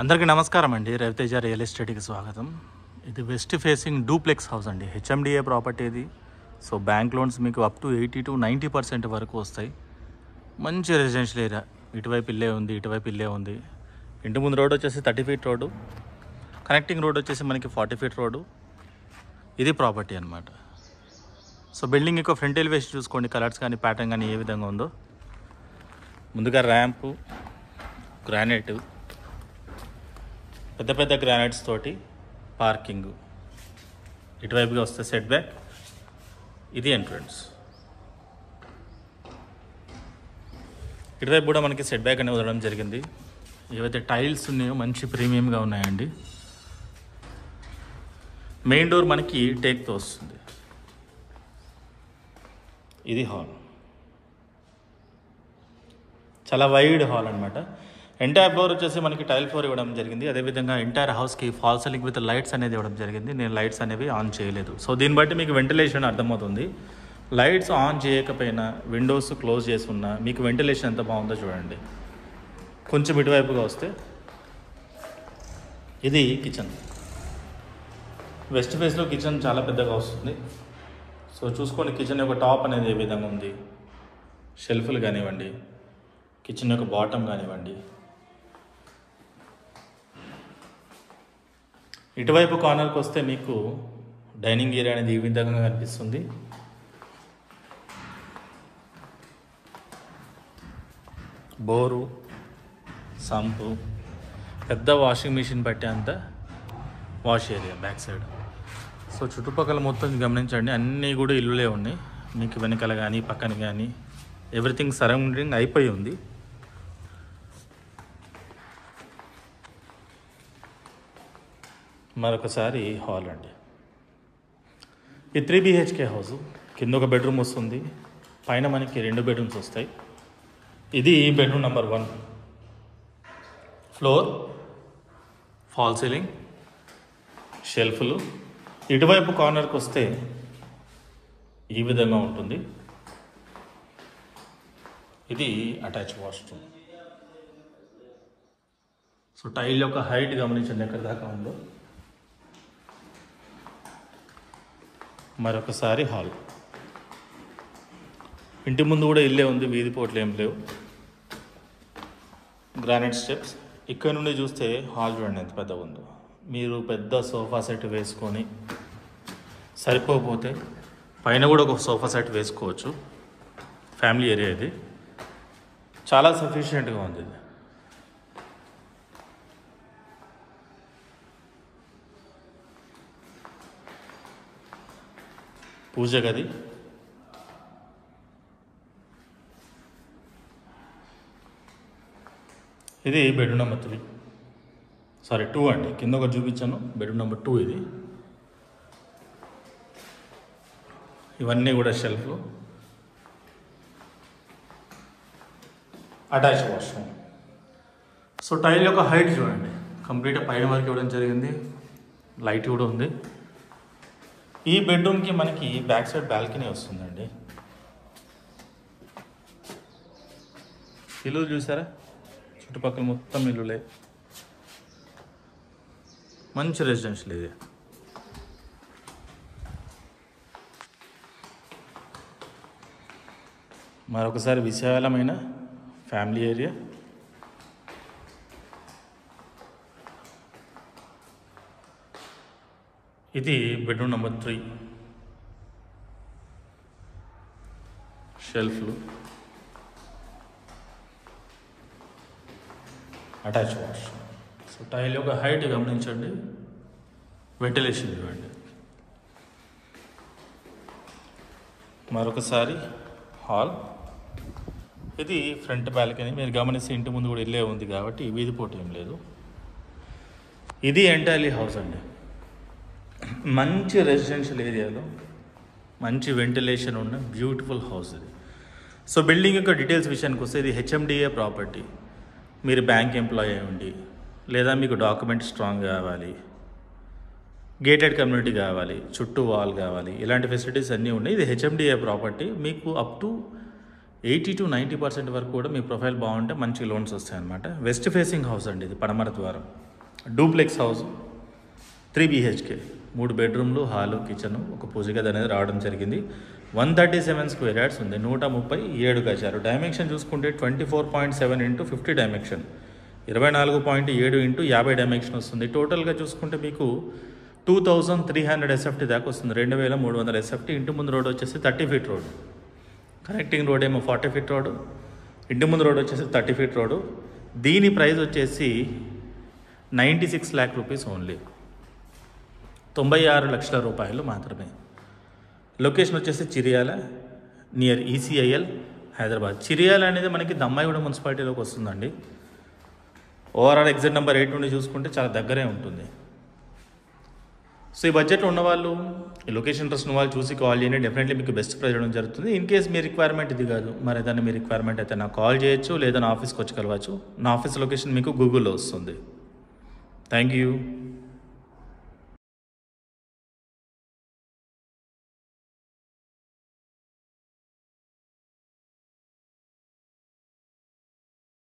అందరికీ నమస్కారం అండి. రవితేజ రియల్ ఎస్టేట్కి స్వాగతం. ఇది వెస్ట్ ఫేసింగ్ డూప్లెక్స్ హౌస్ అండి, హెచ్ఎండిఏ ప్రాపర్టీ ఇది. సో బ్యాంక్ లోన్స్ మీకు అప్ టు 80 to 90% వరకు వస్తాయి. మంచి రెసిడెన్షియల్ ఏరియా. ఇటువైపు ఇల్లే ఉంది, ఇటువైపు ఇల్లే ఉంది. ఇంటి ముందు రోడ్ వచ్చేసి 30 feet రోడ్డు, కనెక్టింగ్ రోడ్ వచ్చేసి మనకి 40 feet రోడ్డు. ఇది ప్రాపర్టీ అనమాట. సో బిల్డింగ్ యొక్క ఫ్రంట్ ఎలివేషన్ చూసుకోండి, కలర్స్ కానీ ప్యాటర్న్ కానీ ఏ విధంగా ఉందో. ముందుగా ర్యాంపు, గ్రానైట్, పెద్ద పెద్ద గ్రానైట్స్ తోటి పార్కింగ్. ఇటువైపుగా వస్తే సెట్ బ్యాక్. ఇది ఎంట్రన్స్. ఇటువైపు కూడా మనకి సెట్ బ్యాక్ అనేది వదలడం జరిగింది. ఏవైతే టైల్స్ ఉన్నాయో మంచి ప్రీమియంగా ఉన్నాయండి. మెయిన్ డోర్ మనకి టేక్తో వస్తుంది. ఇది హాల్, చాలా వైడ్ హాల్ అనమాట. ఎంటైర్ ఫ్లోర్ వచ్చేసి మనకి టైల్ ఫ్లోర్ ఇవ్వడం జరిగింది. అదేవిధంగా ఎంటైర్ హౌస్కి ఫాల్ సీలింగ్ విత్ లైట్స్ అనేది ఇవ్వడం జరిగింది. నేను లైట్స్ అనేవి ఆన్ చేయలేదు. సో దీన్ని బట్టి మీకు వెంటిలేషన్ అర్థమవుతుంది. లైట్స్ ఆన్ చేయకపోయినా, విండోస్ క్లోజ్ చేసి ఉన్నా మీకు వెంటిలేషన్ ఎంత బాగుందో చూడండి. కొంచెం ఇటువైపుగా వస్తే ఇది కిచెన్. వెస్ట్ ఫేస్లో కిచెన్ చాలా పెద్దగా వస్తుంది. సో చూసుకోండి, కిచెన్ యొక్క టాప్ అనేది ఏ విధంగా ఉంది. షెల్ఫ్లు కానివ్వండి, కిచెన్ యొక్క బాటమ్ కానివ్వండి. ఇటువైపు కార్నర్కి వస్తే మీకు డైనింగ్ ఏరియా అనేది ఈ విధంగా కనిపిస్తుంది. బోరు, సంపు, పెద్ద వాషింగ్ మిషన్ పట్టేంత wash area back side. So చుట్టుపక్కల మొత్తం గమనించండి, అన్నీ కూడా ఇల్లులే ఉన్నాయి. మీకు వెనకాల కానీ పక్కన కానీ ఎవ్రీథింగ్ సరౌండింగ్ అయిపోయి ఉంది. మరొకసారి హాల్ అండి. ఈ 3 BHK హౌస్. కింద ఒక బెడ్రూమ్ వస్తుంది, పైన మనకి 2 బెడ్రూమ్స్ వస్తాయి. ఇది bedroom number 1. Floor, fall ceiling, షెల్ఫ్లు. ఇటువైపు కార్నర్కి వస్తే ఈ విధంగా ఉంటుంది. ఇది అటాచ్ వాష్రూమ్. సో టైల్ యొక్క హైట్ గమనించండి ఎక్కడి దాకా ఉందో. మరొకసారి హాల్. ఇంటి ముందు కూడా ఇల్లే ఉంది, వీధి పోట్లు ఏం లేవు. Granite steps. ఇక్కడ నుండి చూస్తే హాల్ చూడండి ఎంత పెద్దగా ఉందో. మీరు పెద్ద సోఫా సెట్ వేసుకొని, సరిపోతే పైన కూడా ఒక సోఫా సెట్ వేసుకోవచ్చు. ఫ్యామిలీ ఏరియా ఇది, చాలా సఫిషియెంట్గా ఉంది ఇది. పూజ గది. ఇది బెడ్రూమ్ నెంబర్ 2 అండి. కింద ఒకటి చూపించాను, బెడ్రూమ్ నెంబర్ 2 ఇది. ఇవన్నీ కూడా షెల్ఫ్లు. Attach washroom. సో టైల్ యొక్క హైట్ చూడండి, కంప్లీట్గా పైన వరకు ఇవ్వడం జరిగింది. లైట్ కూడా ఉంది. ఈ బెడ్రూమ్కి మనకి బ్యాక్ సైడ్ బాల్కనీ వస్తుందండి. ఇల్లు చూసారా, చుట్టుపక్కల మొత్తం ఇల్లులే. మంచి రెసిడెన్షియల్ ఏరియా. మరొకసారి విశాలమైన ఫ్యామిలీ ఏరియా. ఇది బెడ్రూమ్ నెంబర్ 3. షెల్ఫ్లు, అటాచ్ వాష్. సో టైల్ యొక్క హైట్ గమనించండి, వెంటిలేషన్ ఇవ్వండి. మరొకసారి హాల్. ఇది ఫ్రంట్ బాల్కనీ. మీరు గమనిస్తే ఇంటి ముందు కూడా ఇల్లే ఉంది కాబట్టి వీధి పోటీ ఏం లేదు. ఇది ఎంటైర్లీ హౌస్ అండి. మంచి రెసిడెన్షియల్ ఏరియాలో మంచి వెంటిలేషన్ ఉన్న బ్యూటిఫుల్ హౌస్ ఇది. సో బిల్డింగ్ యొక్క డీటెయిల్స్ విషయానికి వస్తే ఇది హెచ్ఎండిఏ ప్రాపర్టీ. మీరు బ్యాంక్ ఎంప్లాయీ అయ్యండి, లేదా మీకు డాక్యుమెంట్ స్ట్రాంగ్ కావాలి, గేటెడ్ కమ్యూనిటీ కావాలి, చుట్టూ వాల్ కావాలి, ఇలాంటి ఫెసిలిటీస్ అన్నీ ఉన్నాయి. ఇది హెచ్ఎండిఏ ప్రాపర్టీ. మీకు అప్ టు 80 to 90% వరకు కూడా మీ ప్రొఫైల్ బాగుంటే మంచి లోన్స్ వస్తాయి అన్నమాట. వెస్ట్ ఫేసింగ్ హౌస్ అండి ఇది, పడమర ద్వారం. డూప్లెక్స్ హౌస్ 3 BHK, 3 బెడ్రూమ్లు, హాలు, కిచెను, ఒక పూజ గది అనేది రావడం జరిగింది. 137 స్క్వేర్ యార్డ్స్ ఉంది, 137 గజాలు. డైమెన్షన్ చూసుకుంటే 24.7 ఇంటూ 50 డైమెన్షన్, 24.7 ఇంటూ 50 డైమెన్షన్ వస్తుంది. టోటల్గా చూసుకుంటే మీకు 2300 SFT దాకా వస్తుంది, 2300 SFT. ఇంటి ముందు రోడ్ వచ్చేసి 30 ఫీట్ రోడ్, కనెక్టింగ్ రోడ్ ఏమో 40 ఫీట్ రోడ్, ఇంటి ముందు రోడ్ వచ్చేసి 30 ఫీట్ రోడ్. దీని ప్రైస్ వచ్చేసి 96 lakh రూపీస్ ఓన్లీ, 96 లక్షల రూపాయలు మాత్రమే. లొకేషన్ వచ్చేసి చిరియాల, నియర్ ECIL, హైదరాబాద్. చిరియాల అనేది మనకి దమ్మాయిగూడ మున్సిపాలిటీలోకి వస్తుందండి. ఓవరాల్ ఎగ్జిట్ నెంబర్ 8 నుండి చూసుకుంటే చాలా దగ్గరే ఉంటుంది. సో ఈ బడ్జెట్లో ఉన్నవాళ్ళు, ఈ లొకేషన్ ఇంట్రెస్ట్ ఉన్న వాళ్ళు చూసి కాల్ చేయండి, డెఫినెట్లీ మీకు బెస్ట్ ప్రైస్ ఇవ్వడం జరుగుతుంది. ఇన్ కేస్ మీ రిక్వైర్మెంట్ ఇది కాదు, మరి ఏదైనా మీ రిక్వైర్మెంట్ అయితే నాకు కాల్ చేయొచ్చు, లేదా నా ఆఫీస్కి వచ్చి కలవచ్చు. నా ఆఫీస్ లొకేషన్ మీకు గూగుల్లో వస్తుంది. Thank you.